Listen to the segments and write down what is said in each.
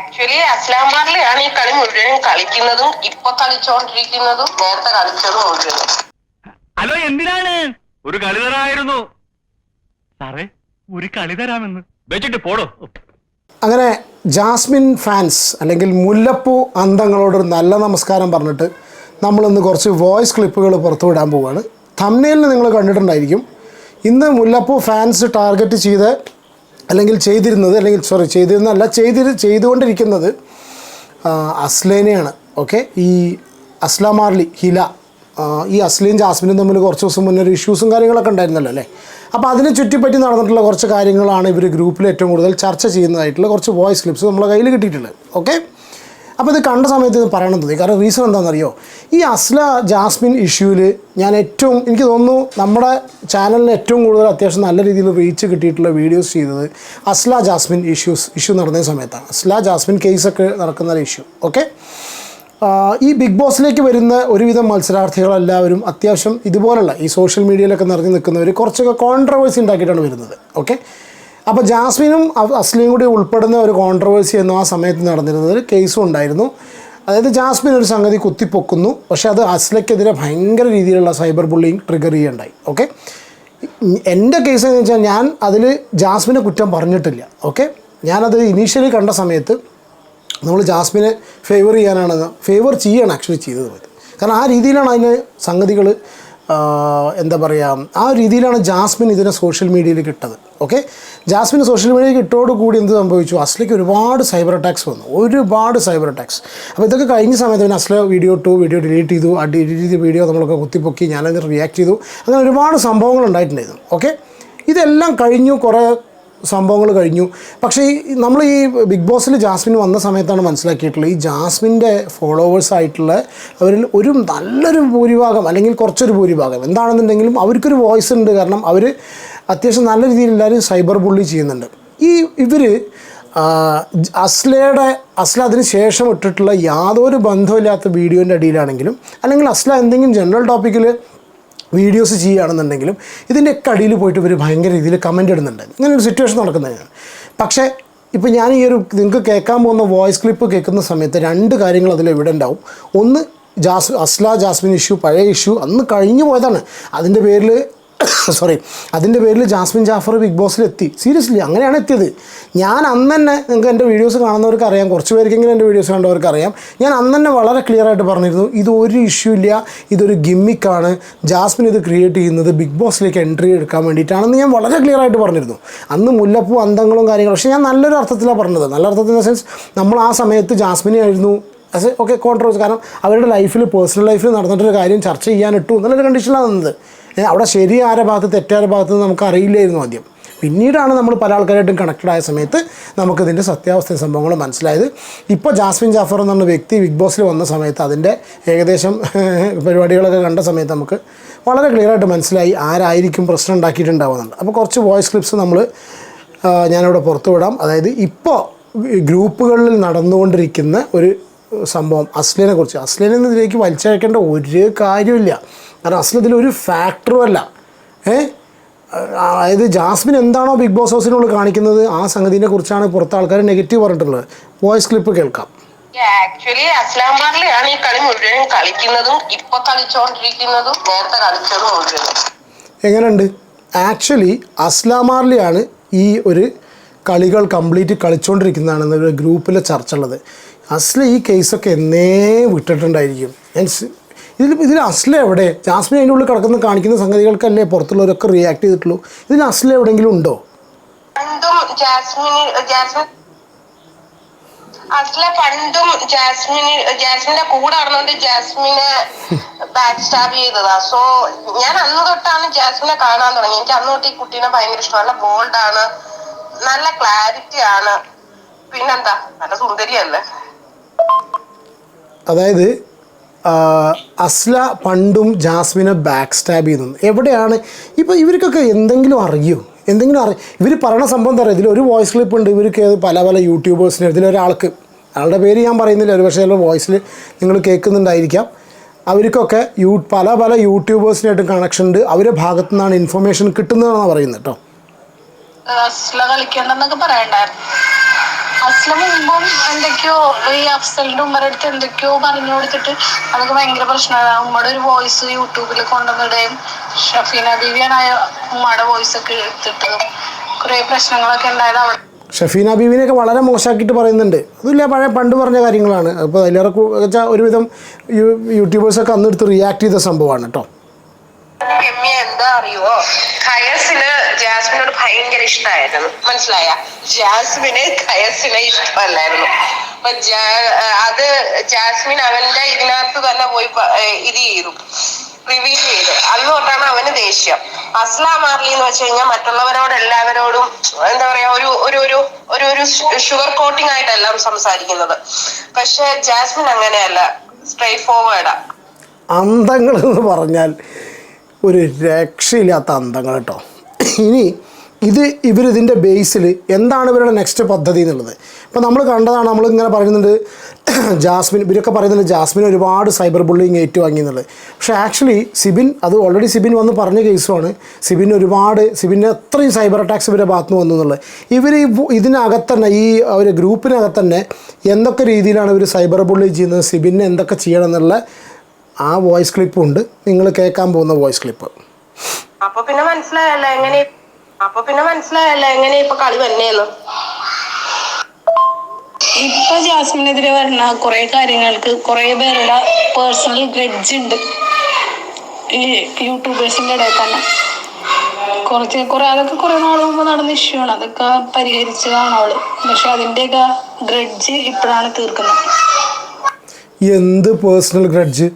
Actually അസ്ലാമാറിലെയാണ് ഈ കളി മുഴുവൻ കളിക്കുന്നതും ഇപ്പൊ കളിച്ചോണ്ടിരിക്കുന്നതും നേരത്തെ കളിച്ചതും മുഴുവൻ. ഹലോ, എന്തിനാണ്? ഒരു കളി തരായിരുന്നു സാറേ, ഒരു കളി തരാമെന്ന് വെച്ചിട്ട് പോടോ. അങ്ങനെ ജാസ്മിൻ ഫാൻസ് അല്ലെങ്കിൽ മുല്ലപ്പൂ അന്തങ്ങളോടൊരു നല്ല നമസ്കാരം പറഞ്ഞിട്ട് നമ്മളിന്ന് കുറച്ച് വോയിസ് ക്ലിപ്പുകൾ പുറത്തുവിടാൻ പോവുകയാണ്. തംബ്നെയിലിൽ നിങ്ങൾ കണ്ടിട്ടുണ്ടായിരിക്കും. ഇന്ന് മുല്ലപ്പൂ ഫാൻസ് ടാർഗറ്റ് ചെയ്ത് അല്ലെങ്കിൽ ചെയ്തുകൊണ്ടിരിക്കുന്നത് അസ്ലേനെയാണ്. ഓക്കെ, ഈ അസ്ലാമാർലി ഹില, ഈ അസ്ലയും ജാസ്മിനും തമ്മിൽ കുറച്ച് ദിവസം മുന്നേ ഒരു ഇഷ്യൂസും കാര്യങ്ങളൊക്കെ ഉണ്ടായിരുന്നല്ലോ അല്ലേ. അപ്പോൾ അതിനെ ചുറ്റിപ്പറ്റി നടന്നിട്ടുള്ള കുറച്ച് കാര്യങ്ങളാണ് ഇവർ ഗ്രൂപ്പിൽ ഏറ്റവും കൂടുതൽ ചർച്ച ചെയ്യുന്നതായിട്ടുള്ള കുറച്ച് വോയിസ് ക്ലിപ്സ് നമ്മളെ കയ്യിൽ കിട്ടിയിട്ടുള്ളത്. ഓക്കെ, അപ്പോൾ ഇത് കണ്ട സമയത്ത് ഇത് പറയണം തോന്നി. കാരണം റീസൺ എന്താണെന്നറിയോ, ഈ അസ്ല ജാസ്മിൻ ഇഷ്യൂവിൽ എനിക്ക് തോന്നുന്നു നമ്മുടെ ചാനലിന് ഏറ്റവും കൂടുതൽ അത്യാവശ്യം നല്ല രീതിയിൽ റീച്ച് കിട്ടിയിട്ടുള്ള വീഡിയോസ് ചെയ്തത് അസ്ല ജാസ്മിൻ ഇഷ്യൂ നടന്ന സമയത്താണ്. അസ്ല ജാസ്മിൻ കേസൊക്കെ നടക്കുന്ന ഇഷ്യൂ. ഓക്കെ, ഈ ബിഗ് ബോസിലേക്ക് വരുന്ന ഒരുവിധം മത്സരാർത്ഥികളെല്ലാവരും അത്യാവശ്യം ഇതുപോലുള്ള ഈ സോഷ്യൽ മീഡിയയിലൊക്കെ നിറഞ്ഞു നിൽക്കുന്നവർ കുറച്ചൊക്കെ കോൺട്രവേഴ്സി ഉണ്ടാക്കിയിട്ടാണ് വരുന്നത്. ഓക്കെ, അപ്പോൾ ജാസ്മിനും അസ്ലയും കൂടി ഉൾപ്പെടുന്ന ഒരു കോൺട്രവേഴ്സി എന്നും ആ സമയത്ത് നടന്നിരുന്നത് ഒരു കേസും ഉണ്ടായിരുന്നു. അതായത് ജാസ്മിൻ ഒരു സംഗതി കുത്തിപ്പൊക്കുന്നു, പക്ഷേ അത് അസ്ലയ്ക്കെതിരെ ഭയങ്കര രീതിയിലുള്ള സൈബർ ബുള്ളിങ് ട്രിഗർ ചെയ്യുകയുണ്ടായി. ഓക്കെ, എൻ്റെ കേസ് എന്ന് വെച്ചാൽ ഞാൻ അതിൽ ജാസ്മിനെ കുറ്റം പറഞ്ഞിട്ടില്ല. ഓക്കെ, ഞാനത് ഇനീഷ്യലി കണ്ട സമയത്ത് നമ്മൾ ജാസ്മിനെ ഫേവർ ചെയ്യാണ് ആക്ച്വലി ചെയ്തത്. കാരണം ആ രീതിയിലാണ് അതിന് സംഗതികൾ എന്താ പറയുക, ആ രീതിയിലാണ് ജാസ്മിൻ ഇതിനെ സോഷ്യൽ മീഡിയയിൽ ഇട്ടത്. ഓക്കെ, ജാസ്മിന് സോഷ്യൽ മീഡിയയിൽ ഇട്ടോടുകൂടി എന്ത് സംഭവിച്ചു, അസ്ലയ്ക്ക് ഒരുപാട് സൈബർ അറ്റാക്സ് വന്നു, ഒരുപാട് സൈബർ അറ്റാക്സ്. അപ്പോൾ ഇതൊക്കെ കഴിഞ്ഞ സമയത്ത് പിന്നെ അസ്ല വീഡിയോ ഡിലീറ്റ് ചെയ്തു. ആ ഡിലീറ്റ് ചെയ്ത വീഡിയോ നമ്മളൊക്കെ കുത്തിപ്പൊക്കി, ഞാനത് റിയാക്ട് ചെയ്തു. അങ്ങനെ ഒരുപാട് സംഭവങ്ങൾ ഉണ്ടായിട്ടുണ്ടായിരുന്നു. ഓക്കെ, ഇതെല്ലാം കഴിഞ്ഞു, കുറേ സംഭവങ്ങൾ കഴിഞ്ഞു. പക്ഷേ നമ്മൾ ഈ ബിഗ് ബോസിൽ ജാസ്മിൻ വന്ന സമയത്താണ് മനസ്സിലാക്കിയിട്ടുള്ളത്, ഈ ജാസ്മിൻ്റെ ഫോളോവേഴ്സായിട്ടുള്ള അവരിൽ ഒരു നല്ലൊരു ഭൂരിഭാഗം അല്ലെങ്കിൽ കുറച്ചൊരു ഭൂരിഭാഗം എന്താണെന്നുണ്ടെങ്കിലും അവർക്കൊരു വോയിസ് ഉണ്ട്. കാരണം അവർ അത്യാവശ്യം നല്ല രീതിയിൽ എല്ലാവരും സൈബർ ബുള്ളി ചെയ്യുന്നുണ്ട്. ഇവർ അസ്ല അതിന് ശേഷം ഇട്ടിട്ടുള്ള യാതൊരു ബന്ധമില്ലാത്ത വീഡിയോൻ്റെ അടിയിലാണെങ്കിലും അല്ലെങ്കിൽ അസ്ല എന്തെങ്കിലും ജനറൽ ടോപ്പിക്കിൽ വീഡിയോസ് ചെയ്യുകയാണെന്നുണ്ടെങ്കിലും ഇതിൻ്റെയൊക്കെ അടിയിൽ പോയിട്ട് ഇവർ ഭയങ്കര രീതിയിൽ കമൻ്റ് ഇടുന്നുണ്ട്. ഇങ്ങനൊരു സിറ്റുവേഷൻ നടക്കുന്നതാണ്. പക്ഷേ ഇപ്പോൾ ഞാൻ ഈ ഒരു നിങ്ങൾക്ക് കേൾക്കാൻ പോകുന്ന വോയിസ് ക്ലിപ്പ് കേൾക്കുന്ന സമയത്ത് രണ്ട് കാര്യങ്ങൾ അതിൽ എവിഡൻ്റ് ആവും. ഒന്ന്, അസ്ല ജാസ്മിൻ ഇഷ്യൂ പഴയ ഇഷ്യൂ അന്ന് കഴിഞ്ഞു പോയതാണ്. അതിൻ്റെ പേരിൽ ജാസ്മിൻ ജാഫർ ബിഗ് ബോസിലെത്തി. സീരിയസ്ലി അങ്ങനെയാണ് എത്തിയത്. ഞാൻ അന്ന് തന്നെ, നിങ്ങൾക്ക് എൻ്റെ വീഡിയോസ് കാണുന്നവർക്ക് അറിയാം, കുറച്ച് പേർക്കെങ്കിലും എൻ്റെ വീഡിയോസ് കണ്ടവർക്ക് അറിയാം, ഞാൻ അന്ന് തന്നെ വളരെ ക്ലിയർ ആയിട്ട് പറഞ്ഞിരുന്നു, ഇതൊരു ഇഷ്യൂ ഇല്ല, ഇതൊരു ഗിമ്മിക്കാണ്, ജാസ്മിൻ ഇത് ക്രിയേറ്റ് ചെയ്യുന്നത് ബിഗ് ബോസിലേക്ക് എൻട്രി എടുക്കാൻ വേണ്ടിയിട്ടാണെന്ന് ഞാൻ വളരെ ക്ലിയർ ആയിട്ട് പറഞ്ഞിരുന്നു. അന്ന് മുല്ലപ്പൂ അന്തങ്ങളും കാര്യങ്ങളും, പക്ഷേ ഞാൻ നല്ലൊരു അർത്ഥത്തിലാണ് പറഞ്ഞത്. നല്ല അർത്ഥത്തിൽ ഇൻ ദ സെൻസ് നമ്മൾ ആ സമയത്ത് ജാസ്മിനെ ആയിരുന്നു ഓക്കെ കോൺട്രവേഴ്സി. കാരണം അവരുടെ ലൈഫിൽ പേഴ്സണൽ ലൈഫിൽ നടന്നിട്ടൊരു കാര്യം ചർച്ച ചെയ്യാനിട്ടു എന്നുള്ളൊരു കണ്ടീഷനിലാണ് നിന്നത്. അവിടെ ശരി ആരുടെ ഭാഗത്ത് തെറ്റാരുടെ ഭാഗത്ത് നമുക്ക് അറിയില്ലായിരുന്നു ആദ്യം. പിന്നീടാണ് നമ്മൾ പല ആൾക്കാരായിട്ടും കണക്റ്റഡ് ആയ സമയത്ത് നമുക്കിതിൻ്റെ സത്യാവസ്ഥ സംഭവങ്ങൾ മനസ്സിലായത്. ഇപ്പോൾ ജാസ്മിൻ ജാഫർ എന്ന് പറഞ്ഞ വ്യക്തി ബിഗ് ബോസിൽ വന്ന സമയത്ത് അതിൻ്റെ ഏകദേശം പരിപാടികളൊക്കെ കണ്ട സമയത്ത് നമുക്ക് വളരെ ക്ലിയറായിട്ട് മനസ്സിലായി ആരായിരിക്കും പ്രശ്നം ഉണ്ടാക്കിയിട്ടുണ്ടാവുന്നുണ്ട്. അപ്പോൾ കുറച്ച് വോയിസ് ക്ലിപ്സ് ഞാനിവിടെ പുറത്തു വിടാം. അതായത് ഇപ്പോൾ ഗ്രൂപ്പുകളിൽ നടന്നുകൊണ്ടിരിക്കുന്ന ഒരു സംഭവം അസ്ലിനെ കുറിച്ച്. അസ്ലിനെ ഇതിലേക്ക് വലിച്ചഴക്കേണ്ട ഒരു കാര്യമില്ല. കാരണം അസ്ല ഇതിലൊരു ഫാക്ടറും അല്ല. അതായത് ജാസ്മിൻ എന്താണോ ബിഗ് ബോസ് ഹൗസിനുള്ളിൽ കാണിക്കുന്നത് ആ സംഗതിനെ കുറിച്ചാണ് പുറത്തെ ആൾക്കാർ നെഗറ്റീവ് പറഞ്ഞിട്ടുള്ളത്. വോയിസ് ക്ലിപ്പ് കേൾക്കാം. ആക്ച്വലി അസ്ലാമാറിലെയാണ് ഈ കളി മുഴുവൻ കളിക്കുന്നതും ഇപ്പൊ കളിച്ചോണ്ടിരിക്കുന്നതും നേരത്തെ കളിച്ചതും മുഴുവൻ. എങ്ങനെയുണ്ട്? ആക്ച്വലി അസ്ലാമാറിലെയാണ് ഈ ഒരു കളികൾ കംപ്ലീറ്റ് കളിച്ചുകൊണ്ടിരിക്കുന്നതാണെന്ന് ഗ്രൂപ്പിലെ ചർച്ച ഉള്ളത്. അസ്ല ഈ കേസൊക്കെ എന്നേ വിട്ടിട്ടുണ്ടായിരിക്കും. ഇതിൽ അസ്ല എവിടെ? ജാസ്മിൻ അതിൻ്റെ ഉള്ളിൽ കിടക്കുന്ന കാണിക്കുന്ന സംഗതികൾക്കല്ലേ പുറത്തുള്ളവരൊക്കെ റിയാക്ട് ചെയ്തിട്ടുള്ളൂ. ഇതിൽ അസ്ല എവിടെയെങ്കിലും ഉണ്ടോ? അസ്ല പണ്ടും ജാസ്മിന്റെ കൂടെ നടന്നുകൊണ്ട് ജാസ്മിനെ ബാക്ക് സ്റ്റാബ് ചെയ്തതാ. സോ ഞാൻ അന്ന് തൊട്ടാണ് ജാസ്മിനെ കാണാൻ തുടങ്ങി. എനിക്ക് അന്ന് തൊട്ട് ഈ കുട്ടീനെ ഭയങ്കര ഇഷ്ടമാണ്. നല്ല ബോൾഡാണ്, നല്ല ക്ലാരിറ്റി ആണ്, പിന്നെന്താ നല്ല സുന്ദരിയല്ലേ. അതായത് അസ്ല പണ്ടും ജാസ്മിനെ ബാക്ക് സ്റ്റാബ് ചെയ്യുന്നു. എവിടെയാണ് ഇപ്പോൾ ഇവർക്കൊക്കെ എന്തെങ്കിലും അറിയോ? ഇവർ പറയണ സംഭവം എന്താ പറയുക? ഇതിലൊരു വോയിസ് ക്ലിപ്പ് ഉണ്ട്. ഇവർക്ക് പല യൂട്യൂബേഴ്സിന് ഇതിലൊരാൾക്ക്, ആളുടെ പേര് ഞാൻ പറയുന്നില്ല, ഒരു പക്ഷേ വോയിസിൽ നിങ്ങൾ കേൾക്കുന്നുണ്ടായിരിക്കാം. അവർക്കൊക്കെ പല യൂട്യൂബേഴ്സിനായിട്ടും കണക്ഷൻ ഉണ്ട്. അവരുടെ ഭാഗത്തു നിന്നാണ് ഇൻഫർമേഷൻ കിട്ടുന്നതെന്നാണ് പറയുന്നത് കേട്ടോ. അസ്ല കളിക്കണ്ടെന്നൊക്കെ പറയണ്ടായിരുന്നു. അസ്ലം മുമ്പും എന്തൊക്കെയോ ഈ അഫ്സലിന്റെ ഉമ്മയുടെ അടുത്ത് എന്തൊക്കെയോ പറഞ്ഞു കൊടുത്തിട്ട് അതൊക്കെ ഭയങ്കര പ്രശ്നമാണ്. ഉമ്മയുടെ ഒരു വോയിസ് യൂട്യൂബിൽ കൊണ്ടുവന്നിടുകയും ഷഫീന ബീവിയാണ് ഉമ്മയുടെ വോയിസ് ഒക്കെ എടുത്തിട്ടതും കുറെ പ്രശ്നങ്ങളൊക്കെ ഉണ്ടായത് അവിടെ. ഷഫീന ബീവിനെയൊക്കെ വളരെ മോശമാക്കിയിട്ട് പറയുന്നുണ്ട്. അതില്ല, പണ്ട് പറഞ്ഞ കാര്യങ്ങളാണ്. അപ്പോൾ അതിലേറെ വെച്ചാൽ ഒരുവിധം യൂട്യൂബേഴ്സൊക്കെ അന്നെടുത്ത് റിയാക്ട് ചെയ്ത സംഭവമാണ് കേട്ടോ. എന്താ അറിയോ, ഖയസിന് ജാസ്മിനോട് ഭയങ്കര ഇഷ്ടമായിരുന്നു, മനസ്സിലായ? ജാസ്മിന് ഖയസിനെ ഇഷ്ടമല്ലായിരുന്നു. അപ്പൊ അത് ജാസ്മിൻ അവന്റെ ഇതിനകത്ത് തന്നെ പോയി ഇത് ചെയ്തു, റിവീൽ ചെയ്തു. അതുകൊണ്ടാണ് അവന് ദേഷ്യം. അസ്ലാം മാർലി എന്ന് വെച്ച് കഴിഞ്ഞാൽ മറ്റുള്ളവരോട് എല്ലാവരോടും എന്താ പറയാ ഒരു ഒരു ഒരു ഒരു ഒരു ഷുഗർ കോട്ടിംഗ് ആയിട്ടെല്ലാം സംസാരിക്കുന്നത്. പക്ഷെ ജാസ്മിൻ അങ്ങനെയല്ല, സ്ട്രൈറ്റ് ഫോർവേഡാ. അന്തങ്ങൾ എന്ന് പറഞ്ഞാൽ ഒരു രക്ഷയില്ലാത്ത അന്തങ്ങൾ കേട്ടോ. ഇനി ഇവരിതിൻ്റെ ബേസിൽ എന്താണ് ഇവരുടെ നെക്സ്റ്റ് പദ്ധതി എന്നുള്ളത് ഇപ്പോൾ നമ്മൾ കണ്ടതാണ്. നമ്മളിങ്ങനെ പറയുന്നുണ്ട് ജാസ്മിൻ, ഇവരൊക്കെ പറയുന്നുണ്ട് ജാസ്മിൻ ഒരുപാട് സൈബർ ബുള്ളിങ് ഏറ്റുവാങ്ങി എന്നുള്ളത്. പക്ഷേ ആക്ച്വലി ഓൾറെഡി സിബിൻ വന്ന് പറഞ്ഞ കേസുമാണ്. സിബിന് അത്രയും സൈബർ അറ്റാക്സ് ഇവരുടെ ഭാഗത്ത് നിന്ന് വന്നു എന്നുള്ളത്. ഇവർ ഇതിനകത്ത് തന്നെ ഈ ഒരു ഗ്രൂപ്പിനകത്ത് തന്നെ എന്തൊക്കെ രീതിയിലാണ് ഇവർ സൈബർ ബുള്ളിങ് ചെയ്യുന്നത്, സിബിനെ എന്തൊക്കെ ചെയ്യണം എന്നുള്ള ആ വോയിസ് ക്ലിപ്പും ഉണ്ട്. നിങ്ങൾ കേൾക്കാൻ പോകുന്ന വോയിസ് ക്ലിപ്പ്. അപ്പൊ പിന്നെ മനസ്സിലായല്ല എങ്ങനെ ഇപ്പൊ കളി വന്നേന്ന്. ഇപ്പൊ ജാസ്മിനെതിരെ വരുന്ന കുറെ കാര്യങ്ങൾക്ക് കുറെ പേരുടെ പേഴ്സണൽ ഗ്രഡ്ജ് ഉണ്ട് ഈ യൂട്യൂബേഴ്സിന്റെ ഇടയിൽ തന്നെ. അതൊക്കെ കുറെ നാൾ മുമ്പ് നടന്ന ഇഷ്യൂ ആണ്. അതൊക്കെ പരിഹരിച്ചതാണ് അവള്. പക്ഷെ അതിന്റെയൊക്കെ ഗ്രഡ്ജ് ഇപ്പോഴാണ് തീർക്കുന്നത്. എന്ത് പേഴ്സണൽ ഗ്രഡ്ജ്?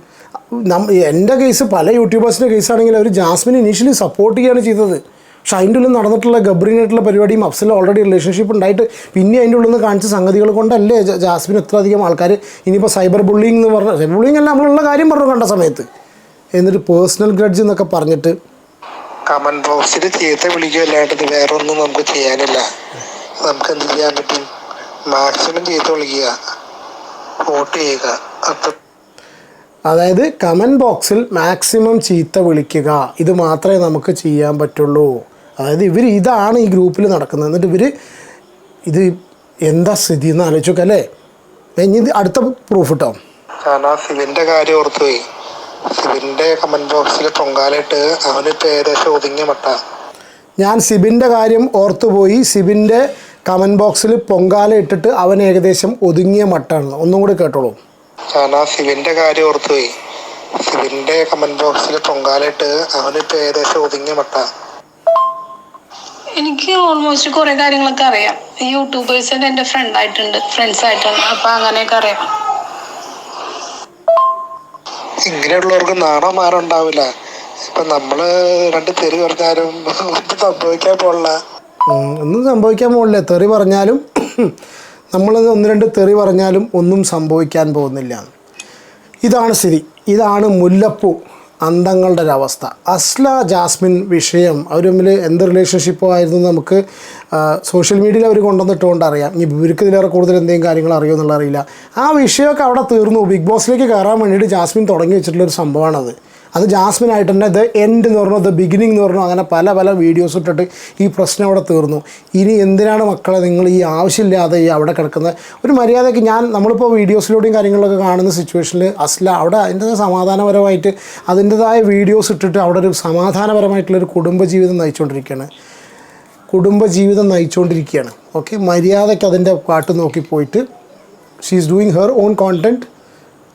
എൻ്റെ കേസ്, പല യൂട്യൂബേഴ്സിൻ്റെ കേസാണെങ്കിൽ അവർ ജാസ്മിനെ ഇനീഷ്യലി സപ്പോർട്ട് ചെയ്യുകയാണ് ചെയ്തത്. പക്ഷെ അതിൻ്റെ ഉള്ളിൽ നടന്നിട്ടുള്ള ഗബ്രീനായിട്ടുള്ള പരിപാടിയും അഫ്സലും ഓൾറെഡി റിലേഷൻഷിപ്പ് ഉണ്ടായിട്ട് പിന്നെ അതിൻ്റെ ഉള്ളിൽ നിന്ന് കാണിച്ച സംഗതികൾ കൊണ്ടല്ലേ ജാസ്മിൻ ഇത്ര അധികം ആൾക്കാർ ഇനിയിപ്പോൾ സൈബർ ബുള്ളിങ് എന്ന് പറഞ്ഞാൽ സൈബർ ബുള്ളിങ് അല്ല, നമ്മളുള്ള കാര്യം പറഞ്ഞു കണ്ട സമയത്ത്. എന്നിട്ട് പേഴ്സണൽ ഗ്രഡ്ജ് എന്നൊക്കെ പറഞ്ഞിട്ട് കമന്റ് ബോക്സിൽ ചീത്ത വിളിക്കുകയല്ലാണ്ട് വേറെ ഒന്നും നമുക്ക് ചെയ്യാനില്ല. നമുക്ക് എന്ത് ചെയ്യാൻ പറ്റും? മാക്സിമം ചീത്ത വിളിക്കുക, വോട്ട് ചെയ്യുക. അതായത് കമൻറ്റ് ബോക്സിൽ മാക്സിമം ചീത്ത വിളിക്കുക, ഇത് മാത്രമേ നമുക്ക് ചെയ്യാൻ പറ്റുള്ളൂ. അതായത് ഇതാണ് ഈ ഗ്രൂപ്പിൽ നടക്കുന്നത്. എന്നിട്ട് ഇത് എന്താ സ്ഥിതി എന്ന് ആലോചിച്ചോക്കെ അല്ലേ. ഇനി അടുത്ത പ്രൂഫ് കിട്ടോ. കാരണം സിബിന്റെ കാര്യം ഓർത്തുപോയി. സിബിന്റെ കമന്റ് ബോക്സിൽ പൊങ്കാലിട്ട് അവനിപ്പോൾ ഏകദേശം ഒതുങ്ങിയ മട്ട. ഞാൻ സിബിൻ്റെ കാര്യം ഓർത്തുപോയി. സിബിൻ്റെ കമൻറ്റ് ബോക്സിൽ പൊങ്കാല ഇട്ടിട്ട് അവൻ ഏകദേശം ഒതുങ്ങിയ മട്ടാണ്. ഒന്നും കൂടി കേട്ടോളൂ. കാരണം സിബിന്റെ കാര്യം ഓർത്തുപോയി. സിബിന്റെ കമന്റ് ബോക്സിൽ പൊങ്കാലിട്ട് അവനിപ്പോൾ ഏകദേശം ഒതുങ്ങിയ മട്ട. എനിക്ക് ഓൾമോസ്റ്റ് കുറെ കാര്യങ്ങളൊക്കെ അറിയാം. ഈ യൂട്യൂബേഴ്സ് എന്റെ ഫ്രണ്ട്സ് ആയിട്ടുണ്ട്. അപ്പൊ അങ്ങനെയൊക്കെ അറിയാം. ഇങ്ങനെയുള്ളവർക്ക് നാണമാനം ഉണ്ടാവില്ല. ഇപ്പൊ നമ്മള് രണ്ട് തെറി പറഞ്ഞാലും ഒന്നും സംഭവിക്കാൻ പോണില്ല. ഒന്നും സംഭവിക്കാൻ പോകില്ല. തെറി പറഞ്ഞാലും നമ്മൾ 1-2 തെറി പറഞ്ഞാലും ഒന്നും സംഭവിക്കാൻ പോകുന്നില്ല. ഇതാണ് സ്ഥിതി. ഇതാണ് മുല്ലപ്പൂ അന്തങ്ങളുടെ ഒരവസ്ഥ. ജാസ്മിൻ വിഷയം അവർ തമ്മിൽ എന്ത് റിലേഷൻഷിപ്പോ ആയിരുന്നു നമുക്ക് സോഷ്യൽ മീഡിയയിൽ അവർ കൊണ്ടുവന്നിട്ടുകൊണ്ട് അറിയാം. ഇനി ഇവർക്ക് ഇതിലേറെ കൂടുതൽ എന്തെങ്കിലും കാര്യങ്ങൾ അറിയുമോ എന്നുള്ള അറിയില്ല. ആ വിഷയമൊക്കെ അവിടെ തീർന്നു. ബിഗ് ബോസിലേക്ക് കയറാൻ വേണ്ടിയിട്ട് ജാസ്മിൻ തുടങ്ങി വെച്ചിട്ടുള്ളൊരു സംഭവമാണത്. അത് ജാസ്മിനായിട്ട് തന്നെ ദ എൻഡ് എന്ന് പറഞ്ഞു, ദ ബിഗിനിങ് എന്ന് പറഞ്ഞു, അങ്ങനെ പല വീഡിയോസ് ഇട്ടിട്ട് ഈ പ്രശ്നം അവിടെ തീർന്നു. ഇനി എന്തിനാണ് മക്കളെ നിങ്ങൾ ഈ ആവശ്യമില്ലാതെ ഈ അവിടെ കിടക്കുന്ന ഒരു മര്യാദയ്ക്ക് നമ്മളിപ്പോൾ വീഡിയോസിലൂടെയും കാര്യങ്ങളൊക്കെ കാണുന്ന സിറ്റുവേഷനിൽ അവിടെ അതിൻ്റെതായ സമാധാനപരമായിട്ട് അതിൻ്റെതായ വീഡിയോസ് ഇട്ടിട്ട് അവിടെ ഒരു സമാധാനപരമായിട്ടുള്ളൊരു കുടുംബജീവിതം നയിച്ചുകൊണ്ടിരിക്കുകയാണ്. ഓക്കെ, മര്യാദയ്ക്ക് അതിൻ്റെ പാട്ട് നോക്കി പോയിട്ട് she is doing her own content.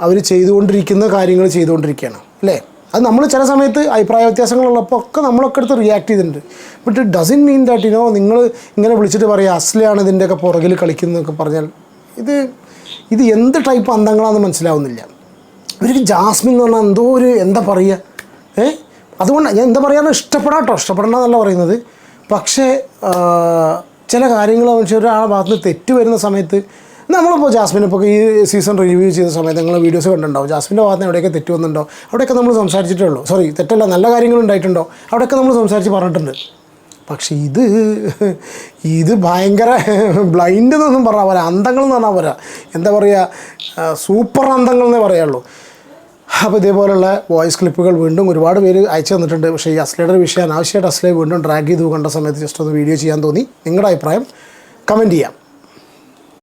അവർ ചെയ്തുകൊണ്ടിരിക്കുന്ന കാര്യങ്ങൾ ചെയ്തുകൊണ്ടിരിക്കുകയാണ് അല്ലേ. അത് നമ്മൾ ചില സമയത്ത് അഭിപ്രായ വ്യത്യാസങ്ങളുള്ളപ്പോൾ ഒക്കെ നമ്മളൊക്കെ എടുത്ത് റിയാക്ട് ചെയ്തിട്ടുണ്ട്. But it doesn't mean that നിങ്ങൾ ഇങ്ങനെ വിളിച്ചിട്ട് പറയുക അസ്ലയാണ് ഇതിൻ്റെയൊക്കെ പുറകിൽ കളിക്കുന്നതൊക്കെ പറഞ്ഞാൽ ഇത് എന്ത് ടൈപ്പ് അന്തങ്ങളാണെന്ന് മനസ്സിലാവുന്നില്ല. ഇവർക്ക് ജാസ്മിൻ എന്ന് പറഞ്ഞാൽ എന്തോ ഒരു എന്താ പറയുക, അതുകൊണ്ട് ഞാൻ എന്താ പറയുക, ഇഷ്ടപ്പെടണമെന്നല്ല പറയുന്നത്. പക്ഷേ ചില കാര്യങ്ങൾ ഒരാളുടെ ഭാഗത്ത് നിന്ന് തെറ്റ് വരുന്ന സമയത്ത് നമ്മളിപ്പോൾ ജാസ്മിനിപ്പോൾ ഈ സീസൺ റിവ്യൂ ചെയ്ത സമയത്ത് നിങ്ങൾ വീഡിയോസ് കണ്ടിട്ടുണ്ടാവും. ജാസ്മിൻ്റെ ഭാഗത്ത് നിന്ന് എവിടെയൊക്കെ തെറ്റ് വന്നിട്ടുണ്ടോ അവിടെയൊക്കെ നമ്മൾ സംസാരിച്ചിട്ടേ ഉള്ളൂ. തെറ്റല്ല, നല്ല കാര്യങ്ങൾ ഉണ്ടായിട്ടുണ്ടോ അവിടെയൊക്കെ നമ്മൾ സംസാരിച്ച് പറഞ്ഞിട്ടുണ്ട്. പക്ഷേ ഇത് ഭയങ്കര ബ്ലൈൻഡ് എന്നൊന്നും പറഞ്ഞാൽ പോരാ, അന്തങ്ങൾ എന്ന് പറഞ്ഞാൽ പോരാ, എന്താ പറയുക, സൂപ്പർ അന്തങ്ങൾ എന്നേ പറയുള്ളൂ. അപ്പോൾ ഇതേപോലുള്ള വോയിസ് ക്ലിപ്പുകൾ വീണ്ടും ഒരുപാട് പേര് അയച്ചു തന്നിട്ടുണ്ട്. പക്ഷേ ഈ അസ്ലയുടെ വിഷയം അനാവശ്യമായിട്ട് അസ്ലയെ വീണ്ടും ഡ്രാഗ് ചെയ്ത് കണ്ട സമയത്ത് ജസ്റ്റ് ഒന്ന് വീഡിയോ ചെയ്യാൻ തോന്നി. നിങ്ങളുടെ അഭിപ്രായം കമൻറ്റ് ചെയ്യാം.